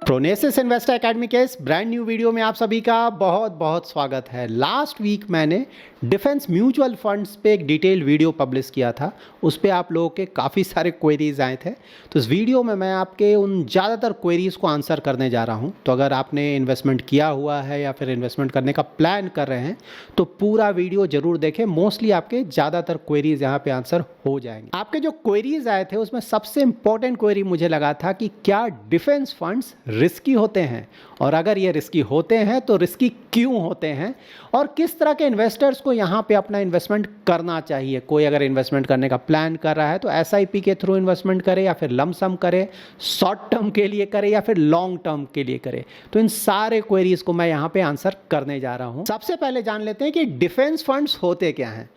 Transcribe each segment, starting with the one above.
प्रोनेसिस investor academy के इस brand new video में आप सभी का बहुत बहुत स्वागत है। लास्ट वीक मैंने डिफेंस म्यूचुअल फंड्स पे एक डिटेल वीडियो पब्लिश किया था। उस पे आप लोगों के काफ़ी सारे क्वेरीज आए थे, तो इस वीडियो में मैं आपके उन ज़्यादातर क्वेरीज को आंसर करने जा रहा हूँ। तो अगर आपने इन्वेस्टमेंट किया हुआ है या फिर इन्वेस्टमेंट करने का प्लान कर रहे हैं तो पूरा वीडियो ज़रूर देखें। मोस्टली आपके ज़्यादातर क्वेरीज यहाँ पे आंसर हो जाएंगे। आपके जो क्वेरीज आए थे उसमें सबसे इंपॉर्टेंट क्वेरी मुझे लगा था कि क्या डिफेंस फंड्स रिस्की होते हैं, और अगर ये रिस्की होते हैं तो रिस्की क्यों होते हैं, और किस तरह के इन्वेस्टर्स को यहाँ पे अपना इन्वेस्टमेंट करना चाहिए। कोई अगर इन्वेस्टमेंट करने का प्लान कर रहा है तो एसआईपी के थ्रू इन्वेस्टमेंट करे या फिर लमसम करे, शॉर्ट टर्म के लिए करे या फिर लॉन्ग टर्म के लिए करे। तो इन सारे क्वेरीज को मैं यहाँ पे आंसर करने जा रहा हूँ। सबसे पहले जान लेते हैं कि डिफेंस फंड्स होते क्या हैं।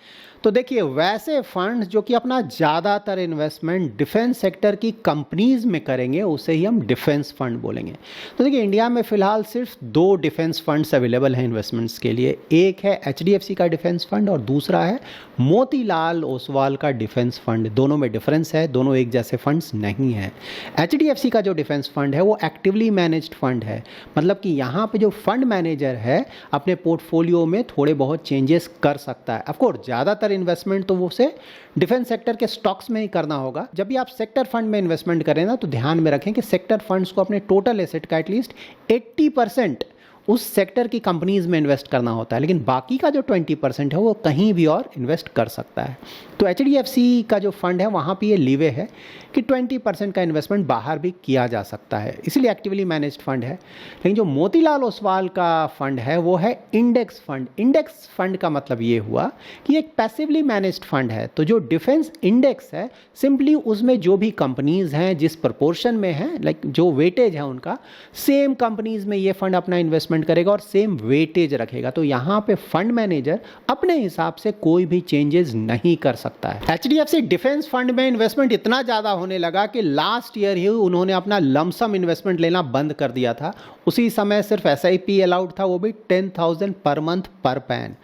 तो देखिए, वैसे फंड्स जो कि अपना ज़्यादातर इन्वेस्टमेंट डिफेंस सेक्टर की कंपनीज में करेंगे उसे ही हम डिफेंस फंड बोलेंगे। तो देखिए, इंडिया में फ़िलहाल सिर्फ दो डिफेंस फंड्स अवेलेबल हैं इन्वेस्टमेंट्स के लिए। एक है एचडीएफसी का डिफेंस फंड और दूसरा है मोतीलाल ओसवाल का डिफेंस फंड। दोनों में डिफरेंस है, दोनों एक जैसे फंड्स नहीं हैं। एचडीएफसी का जो डिफेंस फंड है वो एक्टिवली मैनेज्ड फंड है, मतलब कि यहाँ पे जो फंड मैनेजर है अपने पोर्टफोलियो में थोड़े बहुत चेंजेस कर सकता है। ऑफकोर्स ज़्यादातर इन्वेस्टमेंट तो वो उसे डिफेंस सेक्टर के स्टॉक्स में ही करना होगा। जब भी आप सेक्टर फंड में इन्वेस्टमेंट करें ना, तो ध्यान में रखें कि सेक्टर फंड्स को अपने टोटल एसेट का एटलीस्ट 80% उस सेक्टर की कंपनीज में इन्वेस्ट करना होता है, लेकिन बाकी का जो 20% है वो कहीं भी और इन्वेस्ट कर सकता है। तो एचडीएफसी का जो फंड है वहाँ पे ये लीवे है कि 20% का इन्वेस्टमेंट बाहर भी किया जा सकता है, इसलिए एक्टिवली मैनेज्ड फंड है। लेकिन जो मोतीलाल ओसवाल का फंड है वो है इंडेक्स फंड। इंडेक्स फंड का मतलब ये हुआ कि एक पैसिवली मैनेज्ड फंड है। तो जो डिफेंस इंडेक्स है, सिंपली उसमें जो भी कंपनीज हैं जिस प्रपोर्शन में है, लाइक जो वेटेज है उनका, सेम कंपनीज में ये फंड अपना इन्वेस्टमेंट करेगा और सेम वेटेज रखेगा। तो यहाँ पे फंड मैनेजर अपने हिसाब से कोई भी चेंजेस नहीं कर सकता है। एचडीएफसी डिफेंस फंड में इन्वेस्टमेंट इतना ज़्यादा होने लगा कि लास्ट ईयर ही उन्होंने अपना लमसम इन्वेस्टमेंट लेना बंद कर दिया था। उसी समय सिर्फ एसआईपी अलाउड था, वो भी 10,000 पर मंथ पर पैन।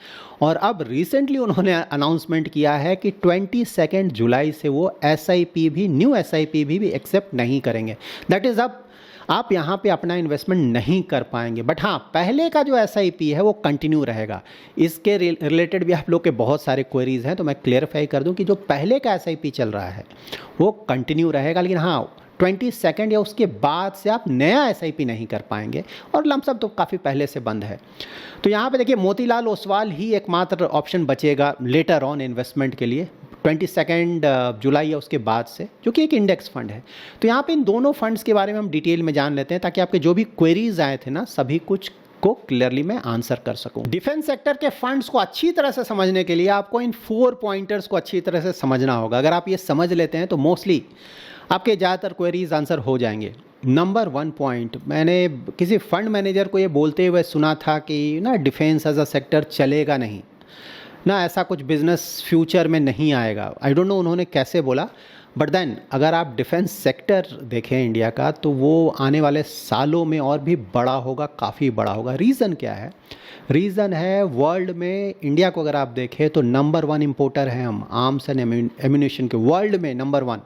और अब रिसेंटली उन्होंने अनाउंसमेंट किया है कि 22 जुलाई से वो एसआईपी भी, न्यू एसआईपी भी एक्सेप्ट नहीं करेंगे। दैट इज़ अब आप यहाँ पे अपना इन्वेस्टमेंट नहीं कर पाएंगे। बट हाँ, पहले का जो एसआईपी है वो कंटिन्यू रहेगा। इसके रिलेटेड भी आप लोग के बहुत सारे क्वेरीज हैं, तो मैं क्लेरिफाई कर दूं कि जो पहले का एसआईपी चल रहा है वो कंटिन्यू रहेगा, लेकिन हाँ 22 या उसके बाद से आप नया एसआईपी नहीं कर पाएंगे, और लमसम तो काफ़ी पहले से बंद है। तो यहाँ पे देखिए, मोतीलाल ओसवाल ही एकमात्र ऑप्शन बचेगा लेटर ऑन इन्वेस्टमेंट के लिए 22 जुलाई या उसके बाद से, जो कि एक इंडेक्स फंड है। तो यहाँ पे इन दोनों फंड्स के बारे में हम डिटेल में जान लेते हैं, ताकि आपके जो भी क्वेरीज आए थे ना, सभी कुछ को क्लियरली मैं आंसर कर सकूं। डिफेंस सेक्टर के फंड्स को अच्छी तरह से समझने के लिए आपको इन 4 पॉइंटर्स को अच्छी तरह से समझना होगा। अगर आप ये समझ लेते हैं तो मोस्टली आपके ज़्यादातर क्वेरीज आंसर हो जाएंगे। नंबर 1 पॉइंट, मैंने किसी फंड मैनेजर को ये बोलते हुए सुना था कि ना डिफेंस एज अ सेक्टर चलेगा नहीं ना, ऐसा कुछ बिजनेस फ्यूचर में नहीं आएगा। आई डोंट नो उन्होंने कैसे बोला, बट देन अगर आप डिफेंस सेक्टर देखें इंडिया का, तो वो आने वाले सालों में और भी बड़ा होगा, काफ़ी बड़ा होगा। रीज़न क्या है? रीज़न है, वर्ल्ड में इंडिया को अगर आप देखें तो नंबर 1 इम्पोर्टर हैं हम, आर्म्स एंड एम्यूनिशन के वर्ल्ड में नंबर 1।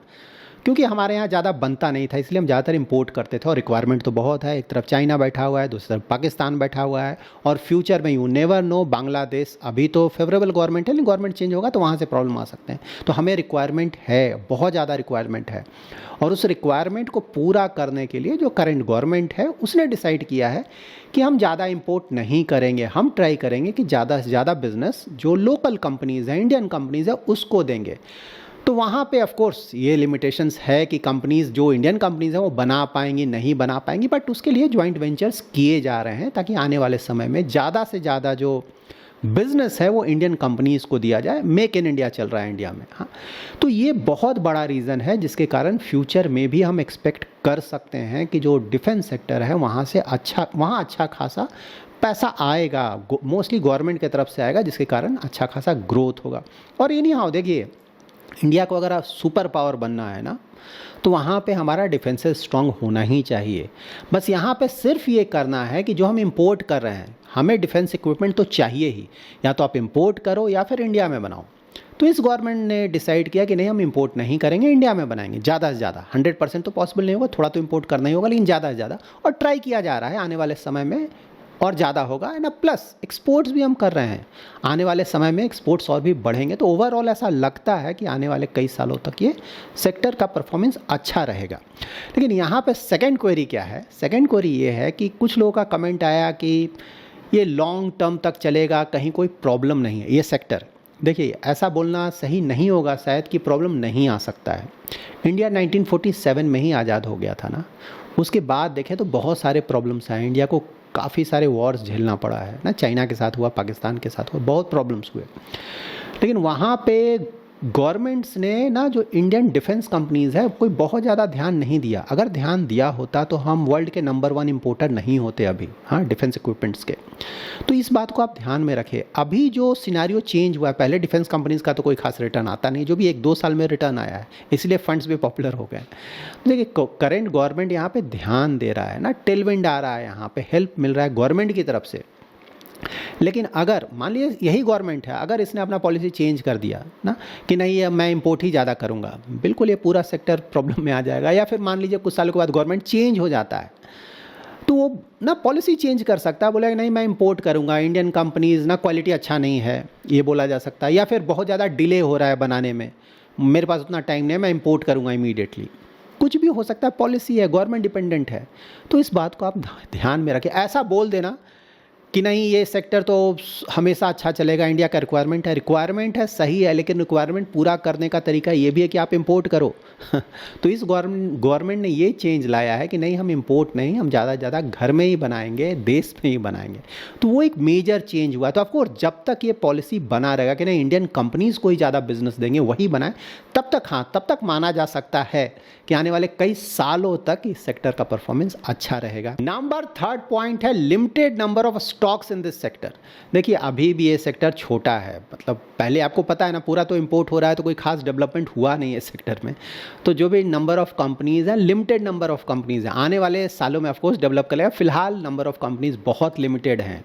क्योंकि हमारे यहाँ ज़्यादा बनता नहीं था, इसलिए हम ज़्यादातर इंपोर्ट करते थे, और रिक्वायरमेंट तो बहुत है। एक तरफ चाइना बैठा हुआ है, दूसरी तरफ पाकिस्तान बैठा हुआ है, और फ्यूचर में यू नेवर नो, बांग्लादेश, अभी तो फेवरेबल गवर्नमेंट है, लेकिन गवर्नमेंट चेंज होगा तो वहाँ से प्रॉब्लम आ सकते हैं। तो हमें रिक्वायरमेंट है, बहुत ज़्यादा रिक्वायरमेंट है, और उस रिक्वायरमेंट को पूरा करने के लिए जो करंट गवर्नमेंट है उसने डिसाइड किया है कि हम ज़्यादा इंपोर्ट नहीं करेंगे। हम ट्राई करेंगे कि ज़्यादा से ज़्यादा बिजनेस जो लोकल कंपनीज़ हैं, इंडियन कंपनीज़ है, उसको देंगे। तो वहाँ पे ऑफ कोर्स ये लिमिटेशंस है कि कंपनीज़, जो इंडियन कंपनीज़ हैं, वो बना पाएंगी नहीं बना पाएंगी, बट उसके लिए जॉइंट वेंचर्स किए जा रहे हैं, ताकि आने वाले समय में ज़्यादा से ज़्यादा जो बिज़नेस है वो इंडियन कंपनीज़ को दिया जाए। मेक इन इंडिया चल रहा है इंडिया में। हाँ, तो ये बहुत बड़ा रीज़न है जिसके कारण फ्यूचर में भी हम एक्सपेक्ट कर सकते हैं कि जो डिफेंस सेक्टर है वहाँ से अच्छा खासा पैसा आएगा, मोस्टली गवर्नमेंट की तरफ से आएगा, जिसके कारण अच्छा खासा ग्रोथ होगा। और ये नहीं, हाँ देखिए, इंडिया को अगर सुपर पावर बनना है ना, तो वहाँ पे हमारा डिफेंसेस स्ट्रांग होना ही चाहिए। बस यहाँ पे सिर्फ ये करना है कि जो हम इंपोर्ट कर रहे हैं, हमें डिफेंस इक्विपमेंट तो चाहिए ही, या तो आप इंपोर्ट करो या फिर इंडिया में बनाओ। तो इस गवर्नमेंट ने डिसाइड किया कि नहीं, हम इंपोर्ट नहीं करेंगे, इंडिया में बनाएंगे ज़्यादा से ज़्यादा। 100% तो पॉसिबल नहीं होगा, थोड़ा तो इंपोर्ट करना ही होगा, लेकिन ज़्यादा से ज़्यादा। और ट्राई किया जा रहा है आने वाले समय में और ज़्यादा होगा। एंड प्लस एक्सपोर्ट्स भी हम कर रहे हैं, आने वाले समय में एक्सपोर्ट्स और भी बढ़ेंगे। तो ओवरऑल ऐसा लगता है कि आने वाले कई सालों तक ये सेक्टर का परफॉर्मेंस अच्छा रहेगा। लेकिन यहाँ पे सेकंड क्वेरी क्या है? सेकंड क्वेरी ये है कि कुछ लोगों का कमेंट आया कि ये लॉन्ग टर्म तक चलेगा, कहीं कोई प्रॉब्लम नहीं है ये सेक्टर। देखिए, ऐसा बोलना सही नहीं होगा शायद कि प्रॉब्लम नहीं आ सकता है। इंडिया 1947 में ही आज़ाद हो गया था ना, उसके बाद देखें तो बहुत सारे प्रॉब्लम्स आए। इंडिया को काफ़ी सारे वॉर्स झेलना पड़ा है ना, चाइना के साथ हुआ, पाकिस्तान के साथ हुआ, बहुत प्रॉब्लम्स हुए। लेकिन वहाँ पे गवर्नमेंट्स ने ना, जो इंडियन डिफेंस कंपनीज़ है, कोई बहुत ज़्यादा ध्यान नहीं दिया। अगर ध्यान दिया होता तो हम वर्ल्ड के नंबर 1 इंपोर्टर नहीं होते अभी, हाँ, डिफेंस इक्विपमेंट्स के। तो इस बात को आप ध्यान में रखें। अभी जो सिनारियो चेंज हुआ है, पहले डिफेंस कंपनीज़ का तो कोई खास रिटर्न आता नहीं, जो भी 1-2 साल में रिटर्न आया है, इसलिए फंड्स भी पॉपुलर हो गए। देखिए, करेंट गवर्नमेंट यहाँ पे ध्यान दे रहा है ना, टेलविंड आ रहा है, यहाँ पे हेल्प मिल रहा है गवर्नमेंट की तरफ से। लेकिन अगर मान लीजिए यही गवर्नमेंट है, अगर इसने अपना पॉलिसी चेंज कर दिया ना कि नहीं, ये मैं इंपोर्ट ही ज़्यादा करूँगा, बिल्कुल ये पूरा सेक्टर प्रॉब्लम में आ जाएगा। या फिर मान लीजिए कुछ सालों के बाद गवर्नमेंट चेंज हो जाता है, तो वो ना पॉलिसी चेंज कर सकता है, बोलेगा नहीं मैं इंपोर्ट करूँगा, इंडियन कंपनीज़ ना क्वालिटी अच्छा नहीं है, ये बोला जा सकता है। या फिर बहुत ज़्यादा डिले हो रहा है बनाने में, मेरे पास उतना टाइम नहीं है, मैं इंपोर्ट करूँगा इमीडिएटली। कुछ भी हो सकता है, पॉलिसी है, गवर्नमेंट डिपेंडेंट है। तो इस बात को आप ध्यान में रखें। ऐसा बोल देना कि नहीं ये सेक्टर तो हमेशा अच्छा चलेगा, इंडिया का रिक्वायरमेंट है सही है, लेकिन रिक्वायरमेंट पूरा करने का तरीका ये भी है कि आप इंपोर्ट करो। तो इस गवर्नमेंट ने ये चेंज लाया है कि नहीं, हम इंपोर्ट नहीं, हम ज़्यादा से ज़्यादा घर में ही बनाएंगे, देश में ही बनाएंगे। तो वो एक मेजर चेंज हुआ। तो ऑफकोर्स जब तक ये पॉलिसी बना रहेगा कि नहीं, इंडियन कंपनीज़ को ही ज़्यादा बिजनेस देंगे, वही बनाए, तब तक हाँ, तब तक माना जा सकता है कि आने वाले कई सालों तक इस सेक्टर का परफॉर्मेंस अच्छा रहेगा। नंबर 3 पॉइंट है limited number of stocks in this sector. देखिए, अभी भी ये सेक्टर छोटा है, मतलब पहले आपको पता है ना, पूरा तो इंपोर्ट हो रहा है, तो कोई खास डेवलपमेंट हुआ नहीं है सेक्टर में। तो जो भी नंबर ऑफ कंपनीज़ हैं, लिमिटेड नंबर ऑफ कंपनीज़ हैं, आने वाले सालों में ऑफकोर्स डेवलप करेगा। फिलहाल नंबर ऑफ कंपनीज़ बहुत लिमिटेड हैं,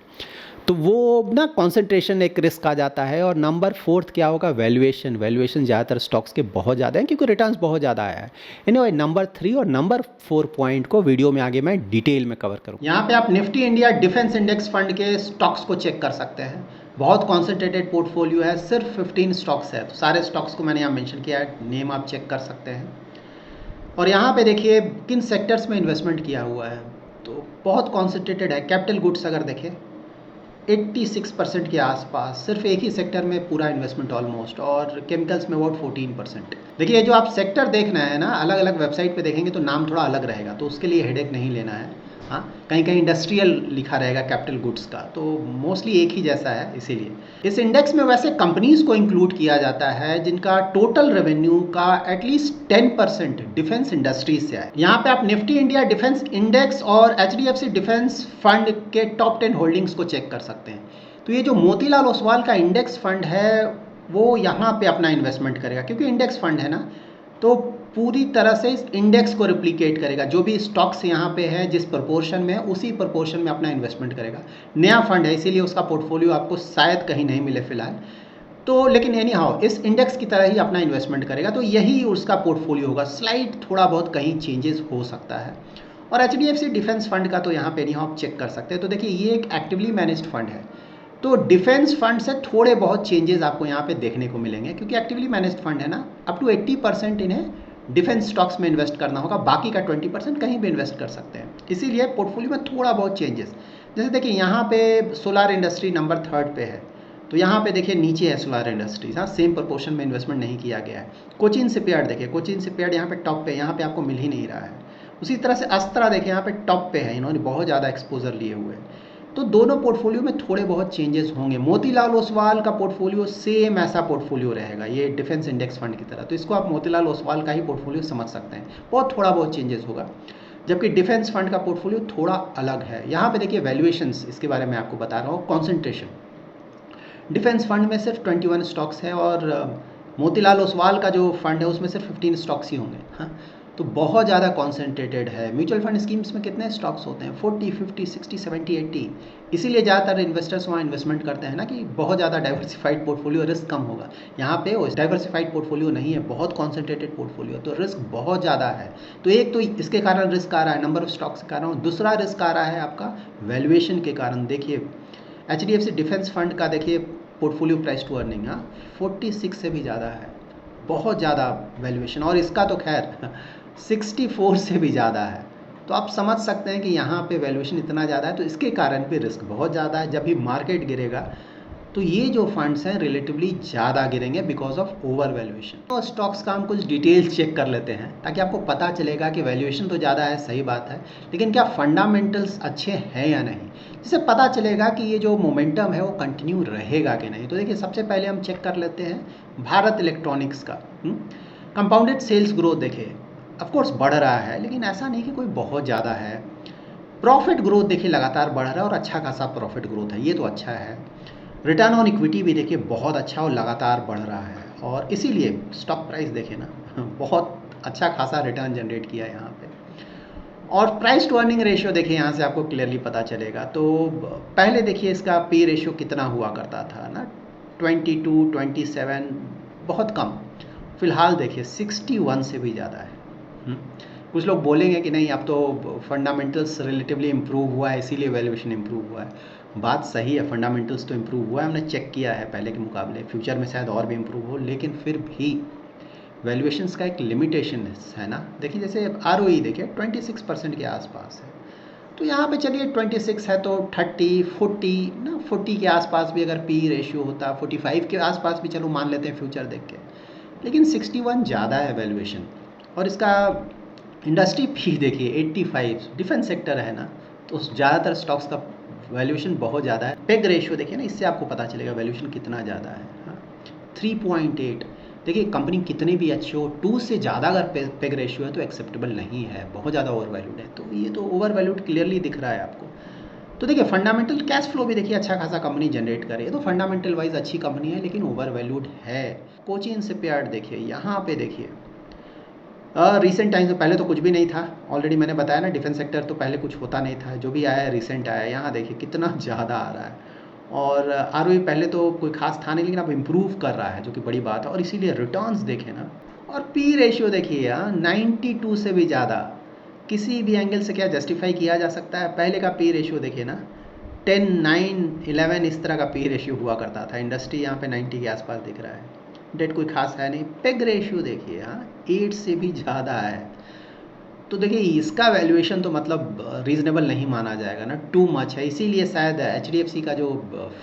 तो वो ना कॉन्सेंट्रेशन एक रिस्क आ जाता है। और नंबर 4 क्या होगा? वैल्यूएशन ज़्यादातर स्टॉक्स के बहुत ज़्यादा हैं, क्योंकि रिटर्न्स बहुत ज़्यादा आया है। एनीवे, नंबर 3 और नंबर 4 पॉइंट को वीडियो में आगे मैं डिटेल में कवर करूँ। यहाँ पे आप Nifty India defence index fund के स्टॉक्स को चेक कर सकते हैं। बहुत कॉन्सेंट्रेटेड पोर्टफोलियो है, सिर्फ 15 स्टॉक्स है। तो सारे स्टॉक्स को मैंने यहाँ मेंशन किया है, नेम आप चेक कर सकते हैं। और यहाँ पे देखिए किन सेक्टर्स में इन्वेस्टमेंट किया हुआ है, तो बहुत कॉन्सेंट्रेटेड है। कैपिटल गुड्स अगर देखें 86% के आसपास, सिर्फ एक ही सेक्टर में पूरा इन्वेस्टमेंट ऑलमोस्ट, और केमिकल्स में अबाउट 14%। देखिए, जो आप सेक्टर देखना है ना, अलग अलग वेबसाइट पे देखेंगे तो नाम थोड़ा अलग रहेगा, तो उसके लिए हेडेक नहीं लेना है। हाँ, कहीं कहीं इंडस्ट्रियल लिखा रहेगा कैपिटल गुड्स का, तो मोस्टली एक ही जैसा है। इसीलिए इस इंडेक्स में वैसे कंपनीज़ को इंक्लूड किया जाता है जिनका टोटल रेवेन्यू का एटलीस्ट 10% डिफेंस इंडस्ट्रीज से आए। यहाँ पे आप निफ्टी इंडिया डिफेंस इंडेक्स और HDFC डिफेंस फंड के टॉप 10 होल्डिंग्स को चेक कर सकते हैं। तो ये जो मोतीलाल ओसवाल का इंडेक्स फंड है, वो यहाँ पे अपना इन्वेस्टमेंट करेगा, क्योंकि इंडेक्स फंड है ना, तो पूरी तरह से इस इंडेक्स को रिप्लिकेट करेगा। जो भी स्टॉक्स यहाँ पे है, जिस प्रोपोर्शन में है, उसी प्रोपोर्शन में अपना इन्वेस्टमेंट करेगा। नया फंड है, इसीलिए उसका पोर्टफोलियो आपको शायद कहीं नहीं मिले फिलहाल, तो लेकिन एनी हाउ इस इंडेक्स की तरह ही अपना इन्वेस्टमेंट करेगा, तो यही उसका पोर्टफोलियो होगा। स्लाइड थोड़ा बहुत कहीं चेंजेस हो सकता है। और HDFC डिफेंस फंड का तो यहाँ पे एनी हाउ आप चेक कर सकते हैं। तो देखिए, ये एक एक्टिवली मैनेज्ड फंड है, तो डिफेंस फंड से थोड़े बहुत चेंजेस आपको यहाँ पे देखने को मिलेंगे, क्योंकि एक्टिवली मैनेज्ड फंड है ना। अप टू 80% इन्हें डिफेंस स्टॉक्स में इन्वेस्ट करना होगा, बाकी का 20% कहीं भी इन्वेस्ट कर सकते हैं। इसीलिए पोर्टफोलियो में थोड़ा बहुत चेंजेस, जैसे देखिए यहाँ पे सोलार इंडस्ट्री नंबर 3 पे है, तो यहाँ पे देखिए नीचे है सोलार इंडस्ट्रीज, हाँ, सेम प्रोपोर्शन में इन्वेस्टमेंट नहीं किया गया है। कोचिन शिपयार्ड देखिए, कोचिन शिपयार्ड यहाँ पे टॉप पे, यहाँ पे आपको मिल ही नहीं रहा है। उसी तरह से अस्त्रा देखिए यहाँ पे टॉप पे है, इन्होंने बहुत ज़्यादा एक्सपोजर लिए हुए हैं। तो दोनों पोर्टफोलियो में थोड़े बहुत चेंजेस होंगे। मोतीलाल ओसवाल का पोर्टफोलियो सेम ऐसा पोर्टफोलियो रहेगा, ये डिफेंस इंडेक्स फंड की तरह, तो इसको आप मोतीलाल ओसवाल का ही पोर्टफोलियो समझ सकते हैं। बहुत थोड़ा बहुत चेंजेस होगा, जबकि डिफेंस फंड का पोर्टफोलियो थोड़ा अलग है। यहाँ पे देखिए वैल्यूएशंस, इसके बारे में आपको बता रहा हूँ। कॉन्सेंट्रेशन डिफेंस फंड में सिर्फ 21 स्टॉक्स है, और मोतीलाल ओसवाल का जो फंड है उसमें सिर्फ 15 स्टॉक्स ही होंगे। हाँ, तो बहुत ज़्यादा कॉन्सेंट्रेटेड है। म्यूचुअल फंड स्कीम्स में कितने स्टॉक्स होते हैं, 40, 50, 60, 70, 80। इसीलिए ज़्यादातर इन्वेस्टर्स वहाँ इन्वेस्टमेंट करते हैं ना, कि बहुत ज़्यादा डाइवर्सिफाइड पोर्टफोलियो, रिस्क कम होगा। यहाँ पे वो डाइवर्सिफाइड पोर्टफोलियो नहीं है, बहुत कॉन्सेंट्रेटेड पोर्टफोलियो, तो रिस्क बहुत ज़्यादा है। तो एक तो इसके कारण रिस्क आ रहा है, नंबर ऑफ स्टॉक्स के कारण। दूसरा रिस्क आ रहा है आपका वैल्यूएशन के कारण। देखिए HDFC डिफेंस फंड का देखिए पोर्टफोलियो प्राइस टू अर्निंग 46 से भी ज़्यादा है, बहुत ज़्यादा वैल्यूएशन। और इसका तो खैर 64 से भी ज़्यादा है। तो आप समझ सकते हैं कि यहाँ पे वैल्यूएशन इतना ज़्यादा है, तो इसके कारण भी रिस्क बहुत ज़्यादा है। जब भी मार्केट गिरेगा तो ये जो फंड्स हैं रिलेटिवली ज़्यादा गिरेंगे बिकॉज ऑफ ओवर वैल्यूएशन। तो स्टॉक्स का हम कुछ डिटेल्स चेक कर लेते हैं ताकि आपको पता चलेगा कि वैल्यूएशन तो ज़्यादा है, सही बात है, लेकिन क्या फंडामेंटल्स अच्छे हैं या नहीं, जिससे पता चलेगा कि ये जो मोमेंटम है वो कंटिन्यू रहेगा कि नहीं। तो देखिए सबसे पहले हम चेक कर लेते हैं भारत इलेक्ट्रॉनिक्स का कंपाउंडेड सेल्स ग्रोथ। देखिए ऑफकोर्स बढ़ रहा है, लेकिन ऐसा नहीं कि कोई बहुत ज़्यादा है। प्रॉफिट ग्रोथ देखिए लगातार बढ़ रहा है और अच्छा खासा प्रॉफिट ग्रोथ है, ये तो अच्छा है। रिटर्न ऑन इक्विटी भी देखिए बहुत अच्छा और लगातार बढ़ रहा है, और इसीलिए स्टॉक प्राइस देखिए ना बहुत अच्छा खासा रिटर्न जनरेट किया है यहाँ पे। और प्राइस टू अर्निंग रेशियो देखिए, यहाँ से आपको क्लियरली पता चलेगा। तो पहले देखिए इसका पी रेशियो कितना हुआ करता था ना, 22, 27, बहुत कम। फिलहाल देखिए 61 से भी ज़्यादा है। कुछ लोग बोलेंगे कि नहीं अब तो फंडामेंटल्स रिलेटिवली इम्प्रूव हुआ है इसीलिए वैल्यूएशन इम्प्रूव हुआ है। बात सही है, फंडामेंटल्स तो इम्प्रूव हुआ है, हमने चेक किया है पहले के मुकाबले, फ्यूचर में शायद और भी इम्प्रूव हो, लेकिन फिर भी वैल्यूएशंस का एक लिमिटेशन है ना। देखिए जैसे ROE देखिए 26% के आसपास है, तो यहाँ पे चलिए 26 है तो 30, 40 ना, 40 के आसपास भी अगर पी रेशियो होता, 45 के आसपास भी चलो मान लेते हैं फ्यूचर देख के, लेकिन 61 ज़्यादा है वैल्यूएशन। और इसका इंडस्ट्री भी देखिए 85, डिफेंस सेक्टर है ना, तो ज़्यादातर स्टॉक्स का वैल्यूएशन बहुत ज़्यादा है। पेग रेशियो देखिए ना, इससे आपको पता चलेगा वैल्यूएशन कितना ज़्यादा है। 3.8 देखिए कंपनी कितनी भी अच्छी हो, 2 से ज़्यादा अगर पेग रेशियो है तो एक्सेप्टेबल नहीं है, बहुत ज़्यादा ओवर वैल्यूड है। तो ये तो ओवर वैल्यूड क्लियरली दिख रहा है आपको। तो देखिए फंडामेंटल कैश फ्लो भी देखिए अच्छा खासा कंपनी जनरेट करे, तो फंडामेंटल वाइज अच्छी कंपनी है, लेकिन ओवर वैल्यूड है। कोचिन शिपयार्ड देखिए, यहाँ पे देखिए रिसेंट टाइम्स में, पहले तो कुछ भी नहीं था, ऑलरेडी मैंने बताया ना, डिफेंस सेक्टर तो पहले कुछ होता नहीं था, जो भी आया है रिसेंट आया है। यहाँ देखिए कितना ज़्यादा आ रहा है, और ROE पहले तो कोई खास था नहीं, लेकिन अब इम्प्रूव कर रहा है, जो कि बड़ी बात है। और इसीलिए रिटर्न्स देखें ना, और पी रेशियो देखिए 92 से भी ज़्यादा, किसी भी एंगल से क्या जस्टिफाई किया जा सकता है। पहले का पी रेशियो देखिए ना 10, 9, 11 इस तरह का पी रेशियो हुआ करता था। इंडस्ट्री यहाँ पे 90 के आसपास दिख रहा है, डेट कोई खास है नहीं। पेग रेशियो देखिए 8 से भी ज़्यादा है, तो देखिए इसका वैल्यूएशन तो मतलब रीज़नेबल नहीं माना जाएगा ना, टू मच है। इसीलिए शायद HDFC का जो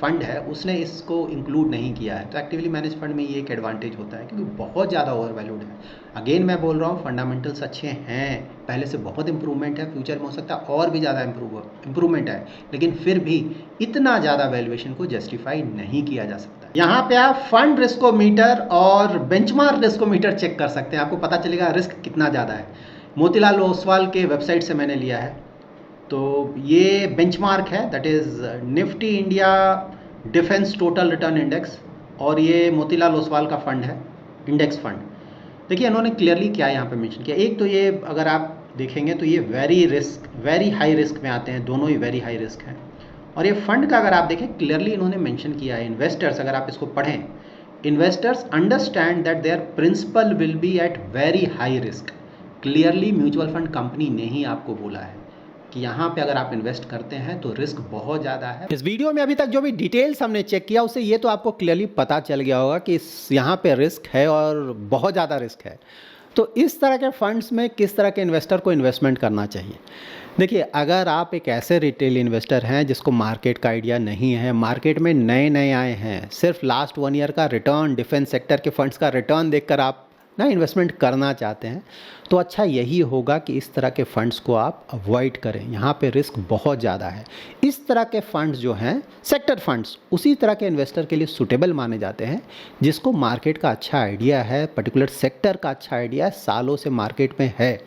फंड है उसने इसको इंक्लूड नहीं किया है। तो एक्टिवली मैनेज फंड में ये एक एडवांटेज होता है, क्योंकि बहुत ज़्यादा ओवर वैल्यूड है। अगेन मैं बोल रहा हूँ फंडामेंटल्स अच्छे हैं, पहले से बहुत इंप्रूवमेंट है, फ्यूचर में हो सकता है और भी ज़्यादा इम्प्रूवमेंट है, लेकिन फिर भी इतना ज़्यादा वैल्यूएशन को जस्टिफाई नहीं किया जा सकता। यहाँ पे आप फंड रिस्कोमीटर और बेंचमार्क रिस्कोमीटर चेक कर सकते हैं, आपको पता चलेगा रिस्क कितना ज़्यादा है। मोतीलाल ओसवाल के वेबसाइट से मैंने लिया है। तो ये बेंचमार्क है, that is Nifty India defence total return index, और ये मोतीलाल ओसवाल का फंड है, इंडेक्स फंड। देखिए इन्होंने क्लियरली क्या यहाँ पे मेंशन किया। एक तो ये अगर आप देखेंगे तो ये वेरी हाई रिस्क में आते हैं, दोनों ही वेरी हाई रिस्क हैं। और ये फंड का अगर आप देखें क्लियरली इन्होंने मेंशन किया है, इन्वेस्टर्स, अगर आप इसको पढ़ें, investors understand that their principal will be at very high risk. Clearly mutual fund company ने ही आपको बोला है कि यहाँ पे अगर आप इन्वेस्ट करते हैं तो रिस्क बहुत ज़्यादा है। इस वीडियो में अभी तक जो भी डिटेल्स हमने चेक किया उससे ये तो आपको क्लियरली पता चल गया होगा कि यहाँ पे रिस्क है और बहुत ज़्यादा रिस्क है। तो इस तरह के फंड्स में किस तरह के इन्वेस्टर को इन्वेस्टमेंट करना चाहिए। देखिए अगर आप एक ऐसे रिटेल इन्वेस्टर हैं जिसको मार्केट का आइडिया नहीं है, मार्केट में नए नए आए हैं, सिर्फ लास्ट 1 ईयर का रिटर्न, डिफेंस सेक्टर के फंड्स का रिटर्न देखकर आप ना इन्वेस्टमेंट करना चाहते हैं, तो अच्छा यही होगा कि इस तरह के फंड्स को आप अवॉइड करें। यहाँ पे रिस्क बहुत ज़्यादा है। इस तरह के फंड्स जो हैं सेक्टर फंड्स उसी तरह के इन्वेस्टर के लिए सूटेबल माने जाते हैं जिसको मार्केट का अच्छा आइडिया है, पर्टिकुलर सेक्टर का अच्छा आइडिया है, सालों से मार्केट में है,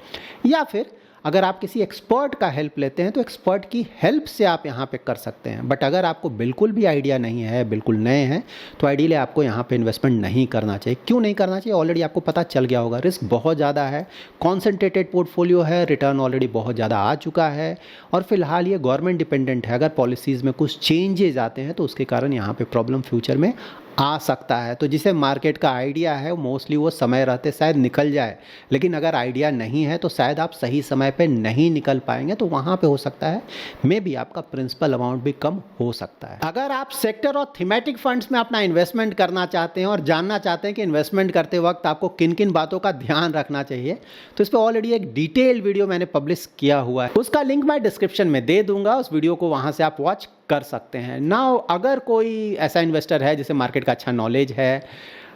या फिर अगर आप किसी एक्सपर्ट का हेल्प लेते हैं तो एक्सपर्ट की हेल्प से आप यहाँ पे कर सकते हैं। बट अगर आपको बिल्कुल भी आइडिया नहीं है, बिल्कुल नए हैं, तो आइडियली आपको यहाँ पे इन्वेस्टमेंट नहीं करना चाहिए। क्यों नहीं करना चाहिए? ऑलरेडी आपको पता चल गया होगा, रिस्क बहुत ज़्यादा है, कॉन्सेंट्रेटेड पोर्टफोलियो है, रिटर्न ऑलरेडी बहुत ज़्यादा आ चुका है, और फिलहाल ये गवर्नमेंट डिपेंडेंट है। अगर पॉलिसीज़ में कुछ चेंजेज आते हैं तो उसके कारण यहाँ पे प्रॉब्लम फ्यूचर में आ सकता है। तो जिसे मार्केट का आइडिया है मोस्टली वो समय रहते शायद निकल जाए, लेकिन अगर आइडिया नहीं है तो शायद आप सही समय पे नहीं निकल पाएंगे। तो वहाँ पे हो सकता है मे बी आपका प्रिंसिपल अमाउंट भी कम हो सकता है। अगर आप सेक्टर और थीमेटिक फंड्स में अपना इन्वेस्टमेंट करना चाहते हैं और जानना चाहते हैं कि इन्वेस्टमेंट करते वक्त आपको किन किन बातों का ध्यान रखना चाहिए, तो इस पर ऑलरेडी एक डिटेल वीडियो मैंने पब्लिश किया हुआ है, उसका लिंक मैं डिस्क्रिप्शन में दे दूंगा। उस वीडियो को वहाँ से आप वॉच कर सकते हैं। नाउ अगर कोई ऐसा इन्वेस्टर है जिसे मार्केट का अच्छा नॉलेज है,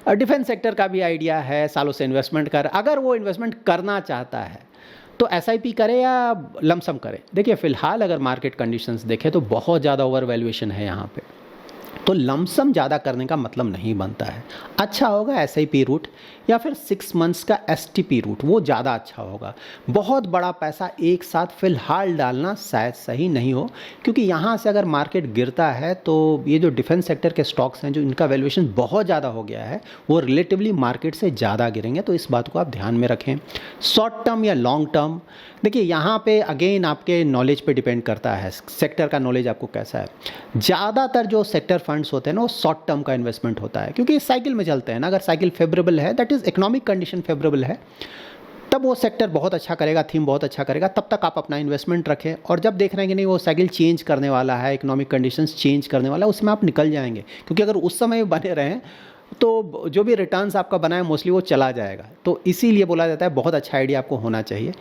डिफेंस सेक्टर का भी आइडिया है, सालों से इन्वेस्टमेंट कर, अगर वो इन्वेस्टमेंट करना चाहता है तो एसआईपी करे या लमसम करे। देखिए फिलहाल अगर मार्केट कंडीशंस देखें तो बहुत ज़्यादा ओवर वैल्यूएशन है यहाँ पे, तो लमसम ज़्यादा करने का मतलब नहीं बनता है। अच्छा होगा एसआईपी रूट या फिर 6 मंथ्स का एसटीपी रूट, वो ज़्यादा अच्छा होगा। बहुत बड़ा पैसा एक साथ फिलहाल डालना शायद सही नहीं हो, क्योंकि यहाँ से अगर मार्केट गिरता है तो ये जो डिफेंस सेक्टर के स्टॉक्स हैं जो इनका वैल्यूएशन बहुत ज़्यादा हो गया है, वो रिलेटिवली मार्केट से ज़्यादा गिरेंगे। तो इस बात को आप ध्यान में रखें। शॉर्ट टर्म या लॉन्ग टर्म, देखिए यहाँ पे अगेन आपके नॉलेज पे डिपेंड करता है, सेक्टर का नॉलेज आपको कैसा है। ज़्यादातर जो सेक्टर फंड्स होते हैं ना वो शॉर्ट टर्म का इन्वेस्टमेंट होता है, क्योंकि इस साइकिल में चलते हैं ना। अगर साइकिल फेवरेबल है, that is economic condition favourable है, तब वो सेक्टर बहुत अच्छा करेगा, थीम बहुत अच्छा करेगा, तब तक आप अपना इन्वेस्टमेंट रखें। और जब देख रहे हैं कि नहीं वो साइकिल चेंज करने वाला है, इकोनॉमिक कंडीशंस चेंज करने वाला है, उसमें आप निकल जाएंगे। क्योंकि अगर उस समय बने रहें तो जो भी रिटर्न्स आपका बना है मोस्टली वो चला जाएगा। तो इसीलिए बोला जाता है बहुत अच्छा आइडिया आपको होना चाहिए।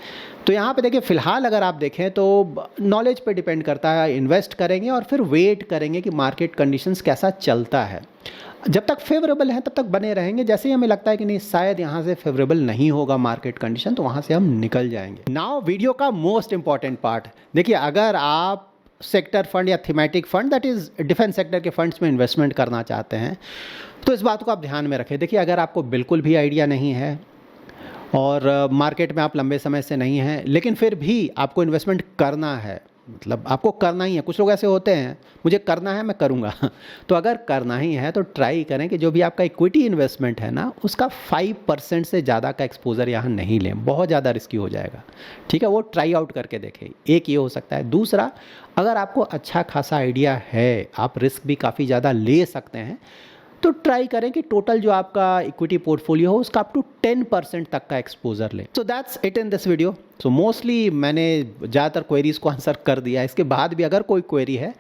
तो यहाँ पे देखिए फिलहाल अगर आप देखें तो नॉलेज पे डिपेंड करता है, इन्वेस्ट करेंगे और फिर वेट करेंगे कि मार्केट कंडीशंस कैसा चलता है। जब तक फेवरेबल है तब तक बने रहेंगे। जैसे ही हमें लगता है कि नहीं शायद यहाँ से फेवरेबल नहीं होगा मार्केट कंडीशन, तो वहाँ से हम निकल जाएंगे। नाउ वीडियो का मोस्ट इंपॉर्टेंट पार्ट, देखिए अगर आप सेक्टर फंड या thematic fund, that is defence sector के फंड्स में इन्वेस्टमेंट करना चाहते हैं तो इस बात को आप ध्यान में रखें। देखिए अगर आपको बिल्कुल भी आइडिया नहीं है और मार्केट में आप लंबे समय से नहीं हैं, लेकिन फिर भी आपको इन्वेस्टमेंट करना है, मतलब आपको करना ही है। कुछ लोग ऐसे होते हैं, मुझे करना है मैं करूँगा तो अगर करना ही है तो ट्राई करें कि जो भी आपका इक्विटी इन्वेस्टमेंट है ना, उसका 5% से ज़्यादा का एक्सपोजर यहाँ नहीं लें, बहुत ज़्यादा रिस्की हो जाएगा। ठीक है, वो ट्राई आउट करके देखें। एक ये हो सकता है। दूसरा, अगर आपको अच्छा खासा आइडिया है, आप रिस्क भी काफ़ी ज़्यादा ले सकते हैं, तो ट्राई करें कि टोटल जो आपका इक्विटी पोर्टफोलियो हो उसका अप टू 10% तक का एक्सपोजर ले। So that's it in this video. So mostly मैंने ज़्यादातर क्वेरीज को आंसर कर दिया। इसके बाद भी अगर कोई क्वेरी है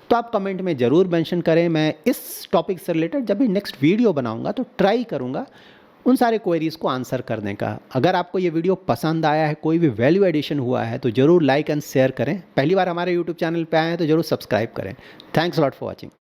तो आप कमेंट में ज़रूर मेंशन करें। मैं इस टॉपिक से रिलेटेड जब भी नेक्स्ट वीडियो बनाऊंगा तो ट्राई करूंगा उन सारे क्वेरीज को आंसर करने का। अगर आपको ये वीडियो पसंद आया है, कोई भी वैल्यू एडिशन हुआ है, तो ज़रूर लाइक एंड शेयर करें। पहली बार हमारे यूट्यूब चैनल पर आए हैं तो ज़रूर सब्सक्राइब करें। Thanks lot for watching.